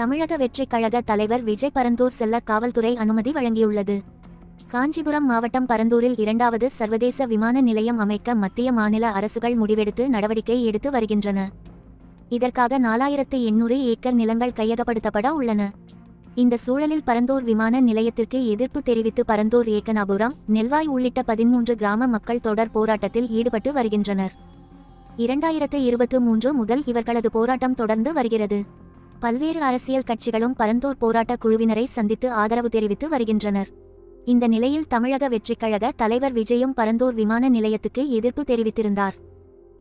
தமிழக வெற்றிக் கழக தலைவர் விஜய் பரந்தூர் செல்ல காவல்துறை அனுமதி வழங்கியுள்ளது. காஞ்சிபுரம் மாவட்டம் பரந்தூரில் 2வது சர்வதேச விமான நிலையம் அமைக்க மத்திய மாநில அரசுகள் முடிவெடுத்து நடவடிக்கை எடுத்து வருகின்றன. இதற்காக 4800 ஏக்கர் நிலங்கள் கையகப்படுத்தப்பட உள்ளன. இந்த சூழலில் பரந்தூர் விமான நிலையத்திற்கு எதிர்ப்பு தெரிவித்து பரந்தூர், ஏக்கனாபுரம், நெல்வாய் உள்ளிட்ட 13 கிராம மக்கள் தொடர் போராட்டத்தில் ஈடுபட்டு வருகின்றனர். 2023 முதல் இவர்களது போராட்டம் தொடர்ந்து வருகிறது. பல்வேறு அரசியல் கட்சிகளும் பரந்தூர் போராட்ட குழுவினரை சந்தித்து ஆதரவு தெரிவித்து வருகின்றனர். இந்த நிலையில் தமிழக வெற்றிக் கழக தலைவர் விஜயும் பரந்தூர் விமான நிலையத்துக்கு எதிர்ப்பு தெரிவித்திருந்தார்.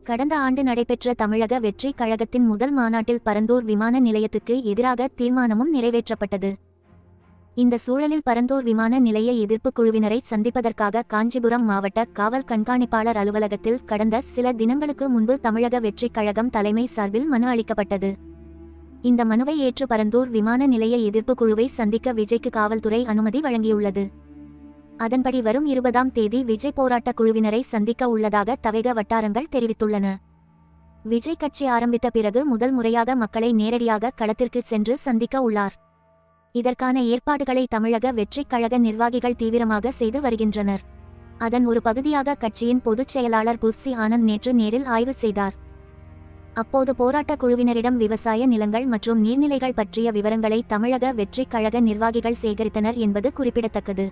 கடந்த ஆண்டு நடைபெற்ற தமிழக வெற்றிக் கழகத்தின் முதல் மாநாட்டில் பரந்தூர் விமான நிலையத்துக்கு எதிராக தீர்மானமும் நிறைவேற்றப்பட்டது. இந்த சூழலில் பரந்தூர் விமான நிலைய எதிர்ப்பு குழுவினரை சந்திப்பதற்காக காஞ்சிபுரம் மாவட்ட காவல் கண்காணிப்பாளர் அலுவலகத்தில் கடந்த சில தினங்களுக்கு முன்பு தமிழக வெற்றிக் கழகம் தலைமை சார்பில் மனு அளிக்கப்பட்டது. இந்த மனுவை ஏற்று பரந்தூர் விமான நிலைய எதிர்ப்பு குழுவை சந்திக்க விஜய்க்கு காவல்துறை அனுமதி வழங்கியுள்ளது. அதன்படி வரும் 20ஆம் தேதி விஜய் போராட்ட குழுவினரை சந்திக்க உள்ளதாக தவேக வட்டாரங்கள் தெரிவித்துள்ளன. விஜய் கட்சி ஆரம்பித்த பிறகு முதல் முறையாக மக்களை நேரடியாக களத்திற்கு சென்று சந்திக்க உள்ளார். இதற்கான ஏற்பாடுகளை தமிழக வெற்றிக் கழக நிர்வாகிகள் தீவிரமாக செய்து வருகின்றனர். அதன் ஒரு பகுதியாக கட்சியின் பொதுச் செயலாளர் புஸ்ஸி ஆனந்த் நேற்று நேரில் ஆய்வு செய்தார். அப்போது போராட்ட குழுவினரிடம் விவசாய நிலங்கள் மற்றும் நீர்நிலைகள் பற்றிய விவரங்களை தமிழக வெற்றிக் கழக நிர்வாகிகள் சேகரித்தனர் என்பது குறிப்பிடத்தக்கது.